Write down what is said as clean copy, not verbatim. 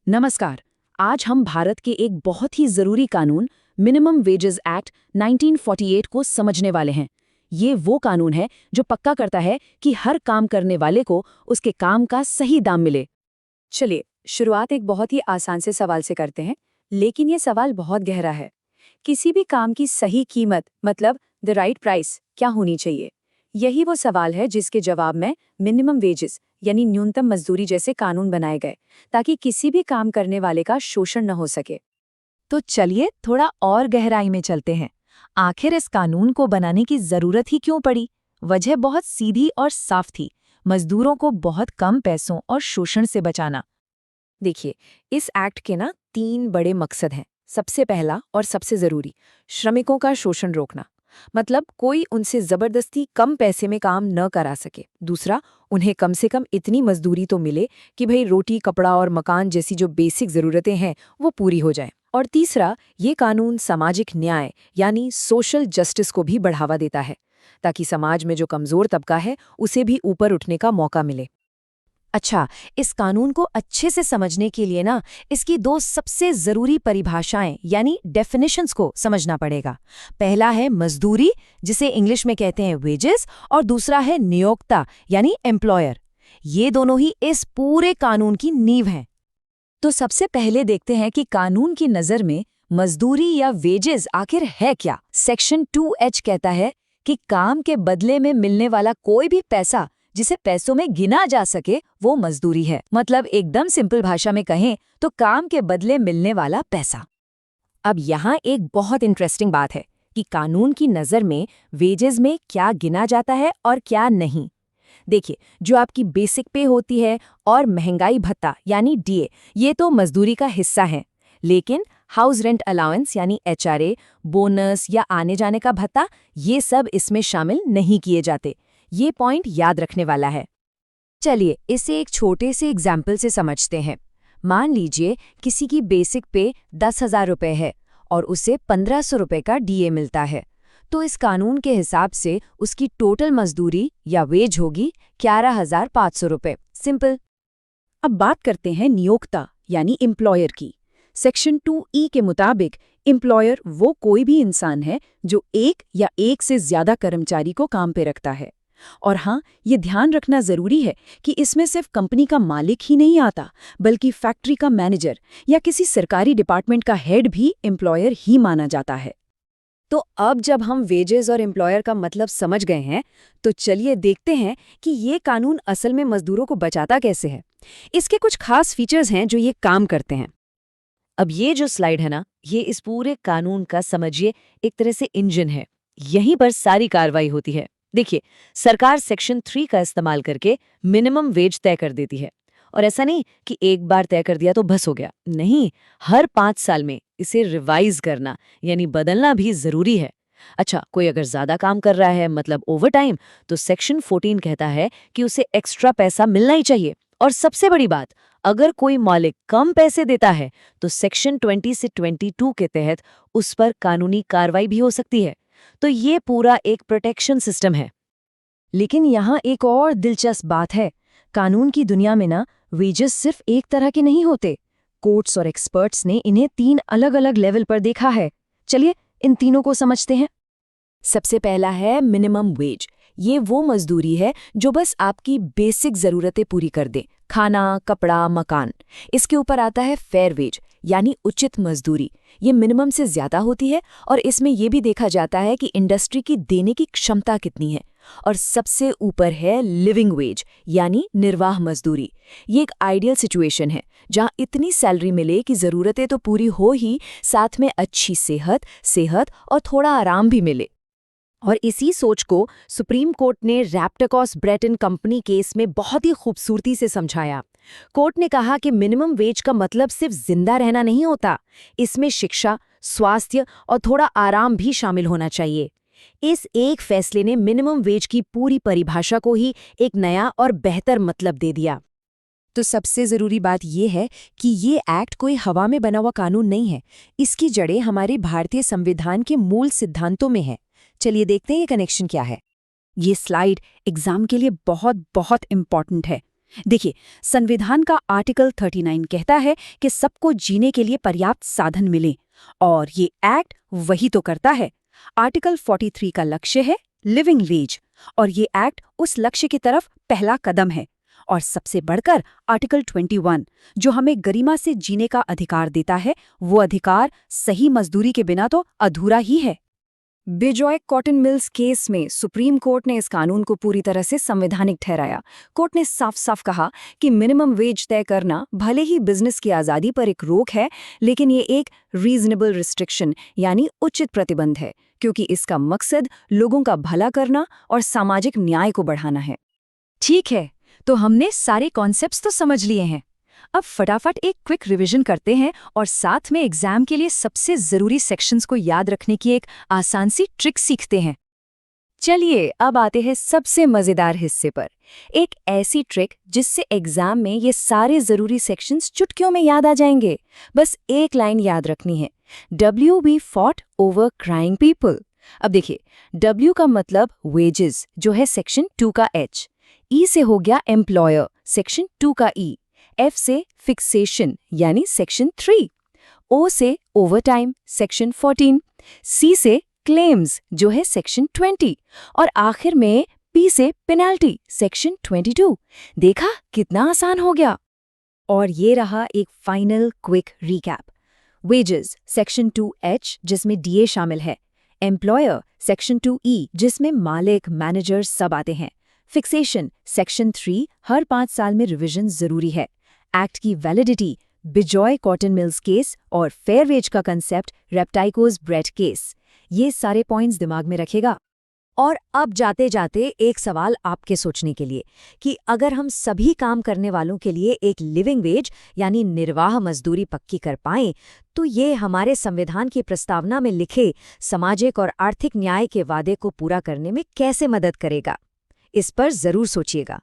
नमस्कार। आज हम भारत के एक बहुत ही जरूरी कानून मिनिमम वेजेस एक्ट 1948 को समझने वाले हैं। ये वो कानून है जो पक्का करता है कि हर काम करने वाले को उसके काम का सही दाम मिले। चलिए, शुरुआत एक बहुत ही आसान से सवाल से करते हैं, लेकिन ये सवाल बहुत गहरा है। किसी भी काम की सही कीमत मतलब द राइट प्राइस क्या होनी चाहिए? यही वो सवाल है जिसके जवाब में मिनिमम वेजेस यानी न्यूनतम मजदूरी जैसे कानून बनाए गए, ताकि किसी भी काम करने वाले का शोषण न हो सके। तो चलिए थोड़ा और गहराई में चलते हैं। आखिर इस कानून को बनाने की जरूरत ही क्यों पड़ी? वजह बहुत सीधी और साफ थी, मजदूरों को बहुत कम पैसों और शोषण से बचाना। देखिए, इस एक्ट के ना 3 बड़े मकसद हैं। सबसे पहला और सबसे जरूरी, श्रमिकों का शोषण रोकना, मतलब कोई उनसे जबरदस्ती कम पैसे में काम न करा सके। दूसरा, उन्हें कम से कम इतनी मजदूरी तो मिले कि भाई रोटी, कपड़ा और मकान जैसी जो बेसिक जरूरतें हैं वो पूरी हो जाए। और तीसरा, ये कानून सामाजिक न्याय यानी सोशल जस्टिस को भी बढ़ावा देता है, ताकि समाज में जो कमजोर तबका है उसे भी ऊपर उठने का मौका मिले। अच्छा, इस कानून को अच्छे से समझने के लिए ना इसकी 2 सबसे जरूरी परिभाषाएं यानी डेफिनेशंस को समझना पड़ेगा। पहला है मजदूरी, जिसे इंग्लिश में कहते हैं वेजेस, और दूसरा है नियोक्ता यानी एम्प्लॉयर। ये दोनों ही इस पूरे कानून की नींव हैं। तो सबसे पहले देखते हैं कि कानून की नज़र में मजदूरी या वेजेस आखिर है क्या। सेक्शन 2H कहता है कि काम के बदले में मिलने वाला कोई भी पैसा जिसे पैसों में गिना जा सके वो मजदूरी है। मतलब एकदम सिंपल भाषा में कहें तो काम के बदले मिलने वाला पैसा। अब यहाँ एक बहुत इंटरेस्टिंग बात है कि कानून की नज़र में वेजेस में क्या गिना जाता है और क्या नहीं। देखिए, जो आपकी बेसिक पे होती है और महंगाई भत्ता यानी डीए, ये तो मजदूरी का हिस्सा है। लेकिन हाउस रेंट अलाउंस यानी एचआरए, बोनस या आने जाने का भत्ता, ये सब इसमें शामिल नहीं किए जाते। ये पॉइंट याद रखने वाला है। चलिए इसे एक छोटे से एग्जाम्पल से समझते हैं। मान लीजिए किसी की बेसिक पे 10,000 रुपये है और उसे 1,500 रुपये का डीए मिलता है, तो इस कानून के हिसाब से उसकी टोटल मजदूरी या वेज होगी 11,500 रुपये। सिंपल। अब बात करते हैं नियोक्ता यानी एम्प्लॉयर की। सेक्शन 2E के मुताबिक एम्प्लॉयर वो कोई भी इंसान है जो एक या एक से ज्यादा कर्मचारी को काम पे रखता है। और हाँ, ये ध्यान रखना जरूरी है कि इसमें सिर्फ कंपनी का मालिक ही नहीं आता, बल्कि फैक्ट्री का मैनेजर या किसी सरकारी डिपार्टमेंट का हेड भी एम्प्लॉयर ही माना जाता है। तो अब जब हम वेजेस और एम्प्लॉयर का मतलब समझ गए हैं, तो चलिए देखते हैं कि ये कानून असल में मजदूरों को बचाता कैसे है। इसके कुछ खास फीचर्स हैं जो ये काम करते हैं। अब ये जो स्लाइड है ना, ये इस पूरे कानून का समझिए एक तरह से इंजन है। यहीं पर सारी कार्रवाई होती है। देखिए, सरकार सेक्शन 3 का इस्तेमाल करके मिनिमम वेज तय कर देती है। और ऐसा नहीं कि एक बार तय कर दिया तो बस हो गया। नहीं, हर 5 साल में इसे रिवाइज करना यानी बदलना भी जरूरी है। अच्छा, कोई अगर ज्यादा काम कर रहा है मतलब ओवर टाइम, तो सेक्शन 14 कहता है कि उसे एक्स्ट्रा पैसा मिलना ही चाहिए। और सबसे बड़ी बात, अगर कोई मालिक कम पैसे देता है तो सेक्शन 20 से 22 के तहत उस पर कानूनी कार्रवाई भी हो सकती है। तो ये पूरा एक प्रोटेक्शन सिस्टम है। लेकिन यहाँ एक और दिलचस्प बात है। कानून की दुनिया में ना वेजेस सिर्फ एक तरह के नहीं होते। कोर्ट्स और एक्सपर्ट्स ने इन्हें 3 अलग-अलग लेवल पर देखा है। चलिए इन तीनों को समझते हैं। सबसे पहला है मिनिमम वेज। ये वो मजदूरी है जो बस आपकी बेसिक ज़रूरतें पूरी कर दे, खाना, कपड़ा, मकान। इसके ऊपर आता है फेयर वेज यानी उचित मजदूरी। ये मिनिमम से ज़्यादा होती है और इसमें ये भी देखा जाता है कि इंडस्ट्री की देने की क्षमता कितनी है। और सबसे ऊपर है लिविंग वेज यानी निर्वाह मजदूरी। ये एक आइडियल सिचुएशन है जहाँ इतनी सैलरी मिले कि ज़रूरतें तो पूरी हो ही, साथ में अच्छी सेहत और थोड़ा आराम भी मिले। और इसी सोच को सुप्रीम कोर्ट ने रैप्टरकॉस ब्रेटन कंपनी केस में बहुत ही खूबसूरती से समझाया। कोर्ट ने कहा कि मिनिमम वेज का मतलब सिर्फ जिंदा रहना नहीं होता, इसमें शिक्षा, स्वास्थ्य और थोड़ा आराम भी शामिल होना चाहिए। इस एक फैसले ने मिनिमम वेज की पूरी परिभाषा को ही एक नया और बेहतर मतलब दे दिया। तो सबसे जरूरी बात यह है कि ये एक्ट कोई हवा में बना हुआ कानून नहीं है। इसकी जड़ें हमारे भारतीय संविधान के मूल सिद्धांतों में है। चलिए देखते हैं ये कनेक्शन क्या है। ये स्लाइड एग्जाम के लिए बहुत बहुत इम्पॉर्टेंट है। देखिए, संविधान का आर्टिकल 39 कहता है कि सबको जीने के लिए पर्याप्त साधन मिले, और ये एक्ट वही तो करता है। आर्टिकल 43 का लक्ष्य है लिविंग वेज, और ये एक्ट उस लक्ष्य की तरफ पहला कदम है। और सबसे बढ़कर आर्टिकल 21, जो हमें गरिमा से जीने का अधिकार देता है, वो अधिकार सही मजदूरी के बिना तो अधूरा ही है। बिजॉय कॉटन मिल्स केस में सुप्रीम कोर्ट ने इस कानून को पूरी तरह से संवैधानिक ठहराया। कोर्ट ने साफ साफ कहा कि मिनिमम वेज तय करना भले ही बिजनेस की आज़ादी पर एक रोक है, लेकिन ये एक रीजनेबल रिस्ट्रिक्शन यानी उचित प्रतिबंध है, क्योंकि इसका मकसद लोगों का भला करना और सामाजिक न्याय को बढ़ाना है। ठीक है, तो हमने सारे कॉन्सेप्ट्स तो समझ लिए हैं। अब फटाफट एक क्विक रिवीजन करते हैं और साथ में एग्जाम के लिए सबसे ज़रूरी सेक्शंस को याद रखने की एक आसान सी ट्रिक सीखते हैं। चलिए अब आते हैं सबसे मज़ेदार हिस्से पर, एक ऐसी ट्रिक जिससे एग्जाम में ये सारे ज़रूरी सेक्शंस चुटकियों में याद आ जाएंगे। बस एक लाइन याद रखनी है, WB fought over crying people। अब देखिए, W का मतलब वेजेस जो है सेक्शन 2 का H, E से हो गया एम्प्लॉयर सेक्शन 2 का E, F से फिक्सेशन यानी सेक्शन 3, O से ओवरटाइम सेक्शन 14, C से क्लेम्स जो है सेक्शन 20 और आखिर में P से पेनल्टी सेक्शन 22। देखा कितना आसान हो गया। और ये रहा एक final quick recap. Wages section 2H जिसमें DA शामिल है, एम्प्लॉयर सेक्शन 2E जिसमें मालिक मैनेजर सब आते हैं, फिक्सेशन सेक्शन 3 हर 5 साल में रिवीजन जरूरी है, एक्ट की validity Bijoy cotton mills case और फेयर वेज का कंसेप्ट रेप्टाइकोस ब्रेड केस। ये सारे पॉइंट्स दिमाग में रखेगा। और अब जाते जाते एक सवाल आपके सोचने के लिए कि अगर हम सभी काम करने वालों के लिए एक लिविंग वेज यानी निर्वाह मजदूरी पक्की कर पाएं, तो ये हमारे संविधान की प्रस्तावना में लिखे सामाजिक और आर्थिक न्याय के वादे को पूरा करने में कैसे मदद करेगा? इस पर जरूर सोचिएगा।